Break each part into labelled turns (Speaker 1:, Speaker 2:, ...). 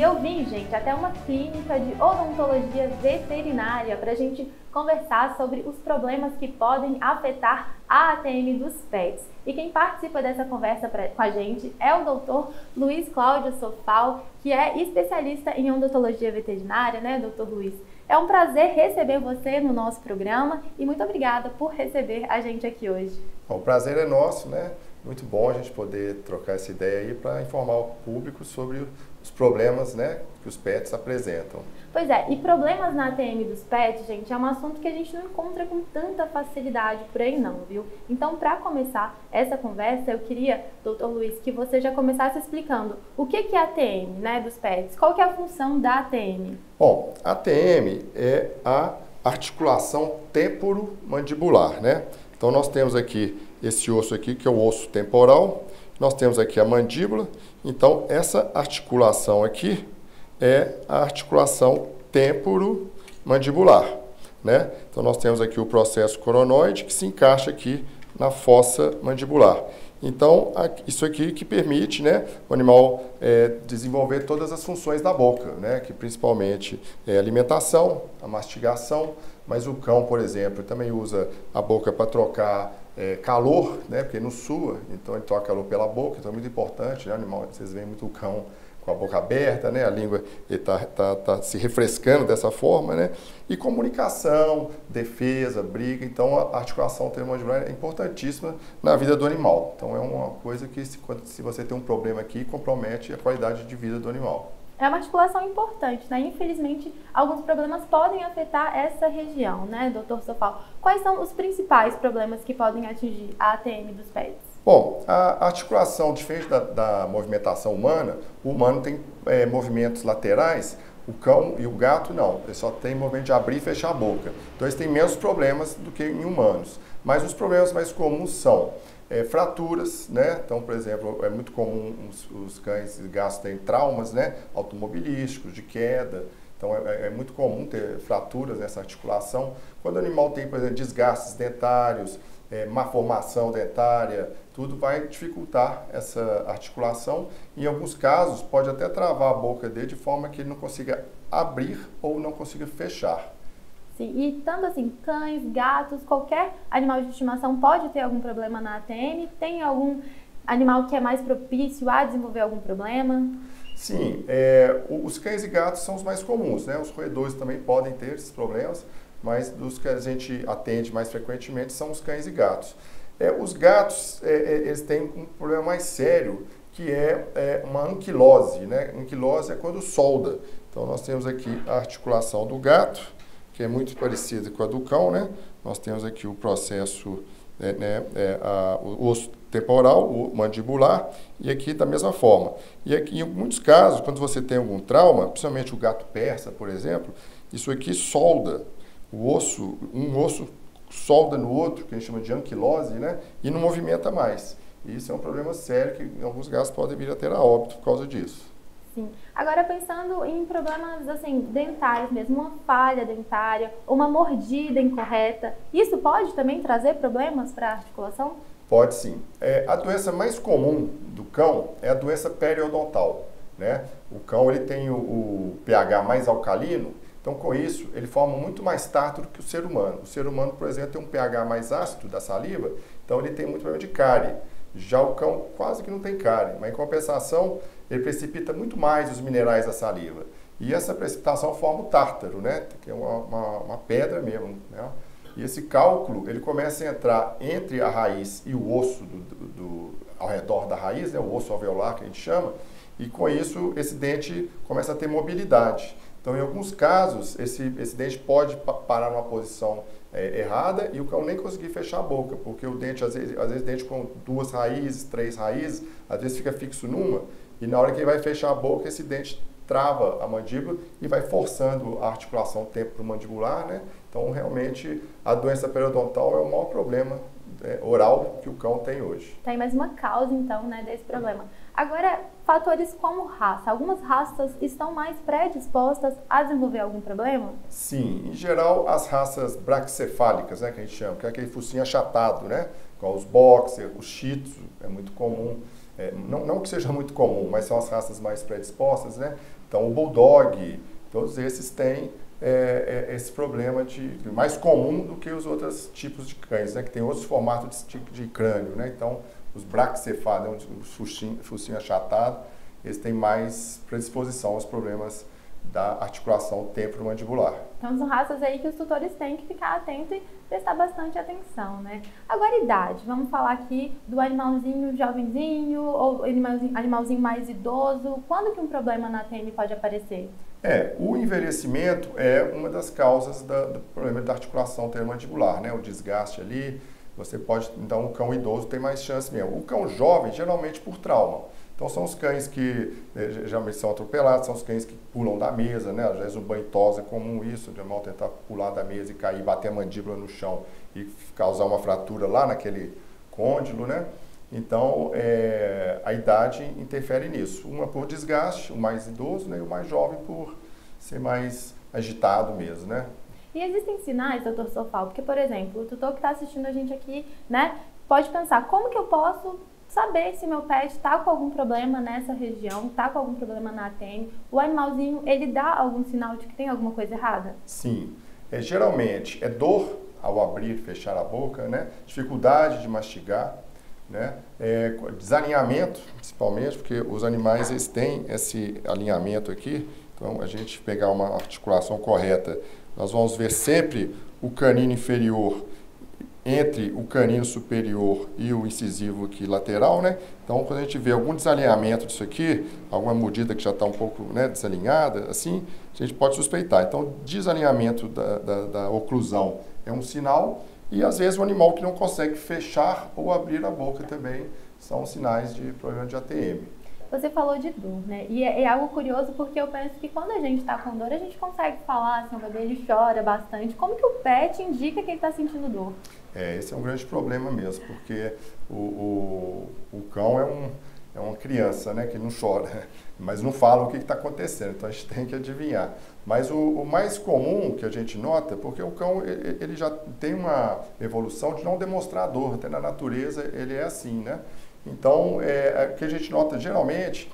Speaker 1: eu vim, gente, até uma clínica de odontologia veterinária para a gente conversar sobre os problemas que podem afetar a ATM dos pets. E quem participa dessa conversa com a gente é o Dr. Luiz Cláudio Sofal, que é especialista em odontologia veterinária, né, Dr. Luiz? É um prazer receber você no nosso programa e muito obrigada por receber a gente aqui hoje.
Speaker 2: O prazer é nosso, né? Muito bom a gente poder trocar essa ideia aí para informar o público sobre os problemas, né, que os pets apresentam.
Speaker 1: Pois é, e problemas na ATM dos pets, gente, é um assunto que a gente não encontra com tanta facilidade por aí não, viu? Então, para começar essa conversa, eu queria, Dr. Luiz, que você já começasse explicando o que é a ATM, né, dos pets, qual que é a função da ATM?
Speaker 2: Bom, a ATM é a articulação temporomandibular, né? Então, nós temos aqui esse osso aqui, que é o osso temporal, nós temos aqui a mandíbula, então essa articulação aqui é a articulação temporomandibular, né? Então nós temos aqui o processo coronoide que se encaixa aqui na fossa mandibular. Então isso aqui que permite, né, o animal desenvolver todas as funções da boca, né, que principalmente é a alimentação, a mastigação, mas o cão, por exemplo, também usa a boca para trocar calor, né, porque ele não sua, então ele troca calor pela boca, então é muito importante, né, o animal, vocês veem muito o cão com a boca aberta, né, a língua está se refrescando dessa forma, né, e comunicação, defesa, briga, então a articulação temporomandibular é importantíssima na vida do animal, então é uma coisa que se você tem um problema aqui, compromete a qualidade de vida do animal.
Speaker 1: É uma articulação importante, né? Infelizmente, alguns problemas podem afetar essa região, né, Dr. Sofal? Quais são os principais problemas que podem atingir a ATM dos pets?
Speaker 2: Bom, a articulação, diferente da movimentação humana, o humano tem movimentos laterais, o cão e o gato não, ele só tem movimento de abrir e fechar a boca. Então eles têm menos problemas do que em humanos. Mas os problemas mais comuns são fraturas, né? Então, por exemplo, é muito comum os cães e gatos terem traumas, né, automobilísticos, de queda. Então, é muito comum ter fraturas nessa articulação. Quando o animal tem, por exemplo, desgastes dentários, má formação dentária, tudo vai dificultar essa articulação. Em alguns casos, pode até travar a boca dele de forma que ele não consiga abrir ou não consiga fechar.
Speaker 1: Sim, e tanto assim, cães, gatos, qualquer animal de estimação pode ter algum problema na ATM? Tem algum animal que é mais propício a desenvolver algum problema?
Speaker 2: Sim, os cães e gatos são os mais comuns, né? Os roedores também podem ter esses problemas, mas dos que a gente atende mais frequentemente são os cães e gatos. Os gatos, eles têm um problema mais sério, que é uma anquilose, né? Anquilose é quando solda. Então, nós temos aqui a articulação do gato, que é muito parecida com a do cão, né? Nós temos aqui o processo, o osso temporal, o mandibular, e aqui da mesma forma. E aqui, em muitos casos, quando você tem algum trauma, principalmente o gato persa, por exemplo, isso aqui solda o osso, um osso solda no outro, que a gente chama de anquilose, né? E não movimenta mais. E isso é um problema sério que em alguns casos podem vir a ter a óbito por causa disso.
Speaker 1: Sim. Agora, pensando em problemas assim, dentários mesmo, uma falha dentária, uma mordida incorreta, isso pode também trazer problemas para a articulação?
Speaker 2: Pode sim. A doença mais comum do cão é a doença periodontal, né? O cão ele tem o pH mais alcalino, então com isso ele forma muito mais tártaro que o ser humano. O ser humano, por exemplo, tem um pH mais ácido da saliva, então ele tem muito problema de cárie. Já o cão quase que não tem cárie, mas em compensação ele precipita muito mais os minerais da saliva. E essa precipitação forma o tártaro, né? Que é uma pedra mesmo, né? E esse cálculo, ele começa a entrar entre a raiz e o osso ao redor da raiz, né? O osso alveolar que a gente chama, e com isso esse dente começa a ter mobilidade. Então, em alguns casos, esse dente pode parar numa posição errada e o cão nem conseguir fechar a boca, porque o dente, às vezes dente com 2 raízes, 3 raízes, às vezes fica fixo numa, e na hora que ele vai fechar a boca, esse dente trava a mandíbula e vai forçando a articulação temporomandibular, né? Então, realmente, a doença periodontal é o maior problema oral que o cão tem hoje.
Speaker 1: Tem mais uma causa, então, né, desse problema. Agora, fatores como raça. Algumas raças estão mais predispostas a desenvolver algum problema?
Speaker 2: Sim, em geral, as raças braquicefálicas, né, que a gente chama, que é aquele focinho achatado, né? Igual os boxer, o shih tzu, é muito comum. Não que seja muito comum, mas são as raças mais predispostas, né? Então, o Bulldog, todos esses têm esse problema mais comum do que os outros tipos de cães, né? Que tem outros formatos de crânio, né? Então, os braquicefálicos, os focinho achatado, eles têm mais predisposição aos problemas da articulação temporomandibular.
Speaker 1: Então, são raças aí que os tutores têm que ficar atentos e prestar bastante atenção, né? Agora, idade. Vamos falar aqui do animalzinho jovenzinho ou animalzinho mais idoso. Quando que um problema na TM pode aparecer?
Speaker 2: O envelhecimento é uma das causas do problema da articulação temporomandibular, né? O desgaste ali, você pode, então, o cão idoso tem mais chance mesmo. O cão jovem, geralmente por trauma. Então, são os cães que geralmente são atropelados, são os cães que pulam da mesa, né? Às vezes o banho tosa é comum isso, de animal tentar pular da mesa e cair, bater a mandíbula no chão e causar uma fratura lá naquele côndilo, né? Então, a idade interfere nisso. Uma por desgaste, o mais idoso, né? E o mais jovem por ser mais agitado mesmo, né?
Speaker 1: E existem sinais, doutor Sofal? Porque, por exemplo, o tutor que está assistindo a gente aqui, né? Pode pensar, como que eu posso saber se meu pet está com algum problema nessa região, está com algum problema na ATM? O animalzinho, ele dá algum sinal de que tem alguma coisa errada?
Speaker 2: Sim. Geralmente, é dor ao abrir e fechar a boca, né? Dificuldade de mastigar, né? Desalinhamento, principalmente, porque os animais eles têm esse alinhamento aqui. Então, a gente pegar uma articulação correta, nós vamos ver sempre o canino inferior entre o canino superior e o incisivo aqui lateral, né? Então, quando a gente vê algum desalinhamento disso aqui, alguma mordida que já está um pouco, né, desalinhada, assim, a gente pode suspeitar. Então, desalinhamento da oclusão é um sinal e, às vezes, o animal que não consegue fechar ou abrir a boca também são sinais de problema de ATM.
Speaker 1: Você falou de dor, né? E é algo curioso porque eu penso que quando a gente está com dor, a gente consegue falar, assim, o bebê ele chora bastante. Como que o pet indica que ele está sentindo dor?
Speaker 2: Esse é um grande problema mesmo, porque o cão é uma criança, né, que não chora, mas não fala o que está acontecendo, então a gente tem que adivinhar. Mas o mais comum que a gente nota, porque o cão ele já tem uma evolução de não demonstrar dor, até na natureza ele é assim, né? Então, o que a gente nota geralmente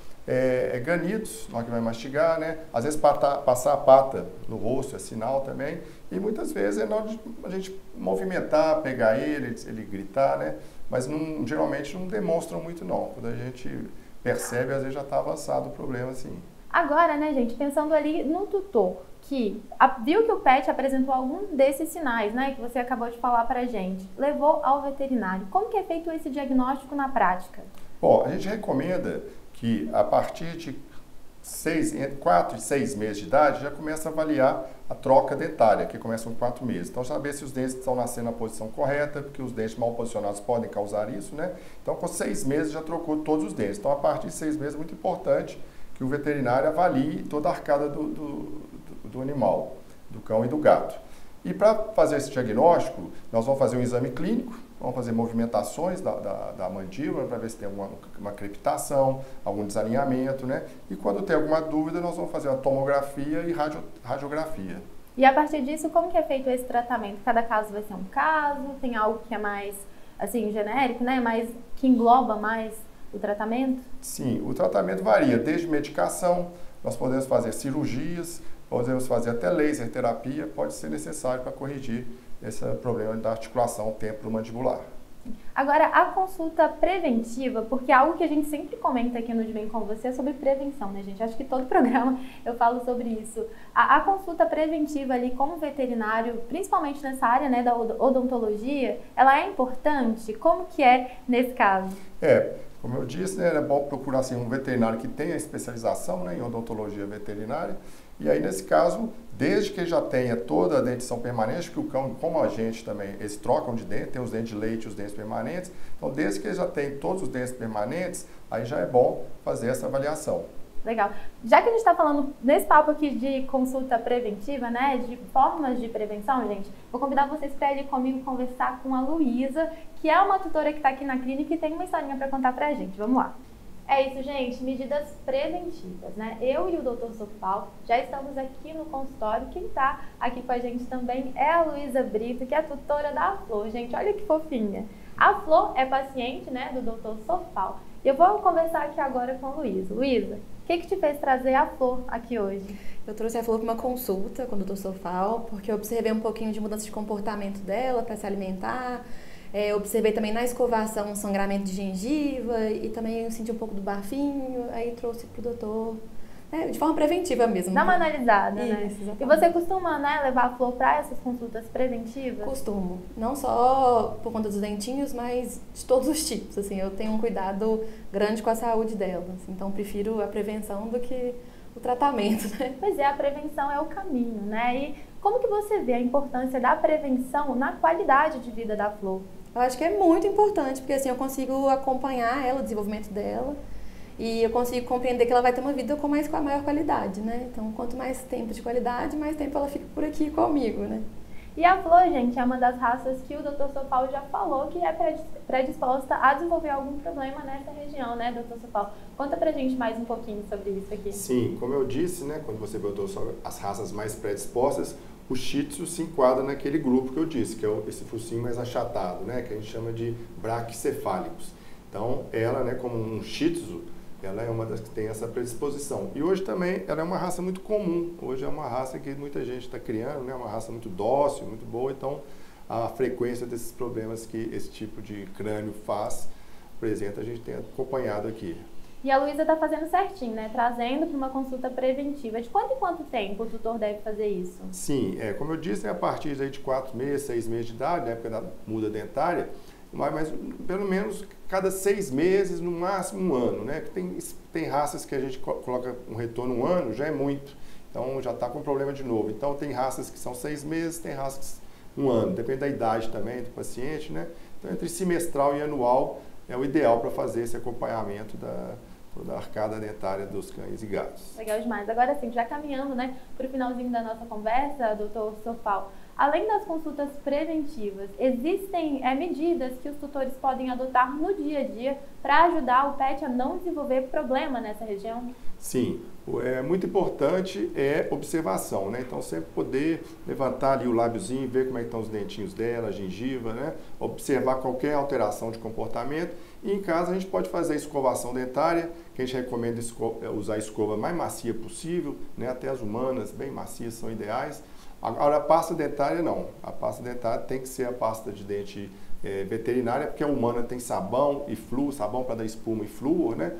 Speaker 2: granidos, na hora que vai mastigar, né? Às vezes passar a pata no rosto é sinal também, e muitas vezes é na hora de a gente movimentar, pegar ele gritar, né? Mas geralmente não demonstram muito não. Quando a gente percebe, às vezes já está avançado o problema, assim.
Speaker 1: Agora, né, gente, pensando ali no tutor, que viu que o pet apresentou algum desses sinais, né, que você acabou de falar pra gente, levou ao veterinário. Como que é feito esse diagnóstico na prática?
Speaker 2: Bom, a gente recomenda que a partir de 4 e 6 meses de idade já começa a avaliar a troca dentária, que começa com 4 meses. Então, saber se os dentes estão nascendo na posição correta, porque os dentes mal posicionados podem causar isso, né? Então, com 6 meses já trocou todos os dentes. Então, a partir de 6 meses é muito importante que o veterinário avalie toda a arcada do animal, do cão e do gato. E para fazer esse diagnóstico, nós vamos fazer um exame clínico, vamos fazer movimentações da mandíbula para ver se tem uma crepitação, algum desalinhamento, né? E quando tem alguma dúvida, nós vamos fazer uma tomografia e radiografia.
Speaker 1: E a partir disso, como que é feito esse tratamento? Cada caso vai ser um caso? Tem algo que é mais, assim, genérico, né? Mais, que engloba mais o tratamento?
Speaker 2: Sim, o tratamento varia, desde medicação, nós podemos fazer cirurgias, podemos fazer até laser terapia, pode ser necessário para corrigir esse problema da articulação temporomandibular.
Speaker 1: Agora, a consulta preventiva, porque é algo que a gente sempre comenta aqui no De Bem Com Você é sobre prevenção, né, gente? Acho que todo programa eu falo sobre isso. A consulta preventiva ali como veterinário, principalmente nessa área, né, da odontologia, ela é importante? Como que é nesse caso?
Speaker 2: Como eu disse, né, é bom procurar assim, um veterinário que tenha especialização, né, em odontologia veterinária. E aí, nesse caso, desde que já tenha toda a dentição permanente, que o cão, como a gente também, eles trocam de dente, tem os dentes de leite e os dentes permanentes. Então, desde que ele já tem todos os dentes permanentes, aí já é bom fazer essa avaliação.
Speaker 1: Legal. Já que a gente está falando nesse papo aqui de consulta preventiva, né, de formas de prevenção, gente, vou convidar vocês para ir comigo conversar com a Luísa, que é uma tutora que está aqui na clínica e tem uma historinha para contar para a gente. Vamos lá. É isso, gente, medidas preventivas, né? Eu e o Dr. Sofal já estamos aqui no consultório. Quem está aqui com a gente também é a Luísa Brito, que é a tutora da Flor. Gente, olha que fofinha. A Flor é paciente, né, do Dr. Sofal. E eu vou conversar aqui agora com a Luísa. Luísa, que te fez trazer a Flor aqui hoje?
Speaker 3: Eu trouxe a Flor para uma consulta com o Dr. Sofal, porque eu observei um pouquinho de mudança de comportamento dela para se alimentar. Observei também na escovação um sangramento de gengiva e também eu senti um pouco do bafinho, aí trouxe para o doutor, de forma preventiva mesmo.
Speaker 1: Dá uma analisada, né?
Speaker 3: Isso, exatamente.
Speaker 1: E você costuma, né, levar a Flor para essas consultas preventivas?
Speaker 3: Costumo. Não só por conta dos dentinhos, mas de todos os tipos. Assim, eu tenho um cuidado grande com a saúde dela. Assim, então, prefiro a prevenção do que o tratamento, né?
Speaker 1: Pois é, a prevenção é o caminho, né? E como que você vê a importância da prevenção na qualidade de vida da Flor?
Speaker 3: Eu acho que é muito importante, porque assim eu consigo acompanhar ela, o desenvolvimento dela, e eu consigo compreender que ela vai ter uma vida com a maior qualidade, né? Então, quanto mais tempo de qualidade, mais tempo ela fica por aqui comigo, né?
Speaker 1: E a Flor, gente, é uma das raças que o Dr. Sofal já falou que é predisposta a desenvolver algum problema nessa região, né, Dr. Sofal? Conta pra gente mais um pouquinho sobre isso aqui.
Speaker 2: Sim, como eu disse, né, quando você botou sobre as raças mais predispostas, o Shih Tzu se enquadra naquele grupo que eu disse, que é esse focinho mais achatado, né, que a gente chama de braquicefálicos. Então, ela, né, como um Shih Tzu, ela é uma das que tem essa predisposição. E hoje também ela é uma raça muito comum. Hoje é uma raça que muita gente está criando, né? Uma raça muito dócil, muito boa. Então, a frequência desses problemas que esse tipo de crânio apresenta, a gente tem acompanhado aqui.
Speaker 1: E a Luísa está fazendo certinho, né? Trazendo para uma consulta preventiva. De quanto em quanto tempo o tutor deve fazer isso?
Speaker 2: Sim, como eu disse, a partir de 4 meses, 6 meses de idade, na época da muda dentária, mas pelo menos cada 6 meses, no máximo 1 ano, né? Tem raças que a gente coloca um retorno 1 ano, já é muito, então já está com problema de novo. Então tem raças que são 6 meses, tem raças que 1 ano, depende da idade também do paciente, né? Então entre semestral e anual é o ideal para fazer esse acompanhamento da arcada dentária dos cães e gatos.
Speaker 1: Legal demais. Agora sim, já caminhando, né, para o finalzinho da nossa conversa, doutor Sofal, além das consultas preventivas, existem medidas que os tutores podem adotar no dia a dia para ajudar o pet a não desenvolver problema nessa região?
Speaker 2: Sim, muito importante observação, né? Então sempre poder levantar ali o lábiozinho, ver como é que estão os dentinhos dela, a gengiva, né? Observar qualquer alteração de comportamento. E em casa a gente pode fazer a escovação dentária, que a gente recomenda usar a escova mais macia possível, né? Até as humanas bem macias são ideais. Agora a pasta dentária não, a pasta dentária tem que ser a pasta de dente veterinária, porque a humana tem sabão e flúor, sabão para dar espuma e flúor, né?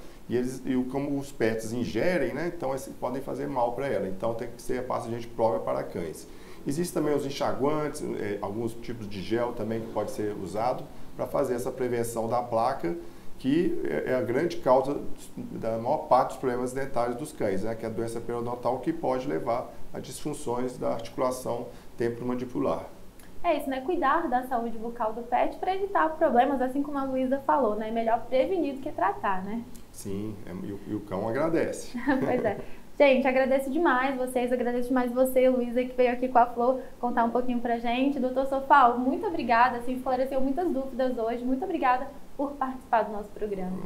Speaker 2: Como os pets ingerem, né? Então podem fazer mal para ela. Então tem que ser a pasta de dente própria para cães. Existem também os enxaguantes, alguns tipos de gel também que pode ser usado para fazer essa prevenção da placa, que é a grande causa da maior parte dos problemas dentários dos cães, né? Que é a doença periodontal, que pode levar a disfunções da articulação temporomandibular.
Speaker 1: É isso, né? Cuidar da saúde bucal do pet para evitar problemas, assim como a Luísa falou, né? Melhor prevenir do que tratar, né?
Speaker 2: Sim, e o cão agradece.
Speaker 1: Pois é. Gente, agradeço demais vocês, agradeço demais você, Luísa, que veio aqui com a Flor contar um pouquinho pra gente. Doutor Sofal, muito obrigada, assim, esclareceu muitas dúvidas hoje. Muito obrigada por participar do nosso programa.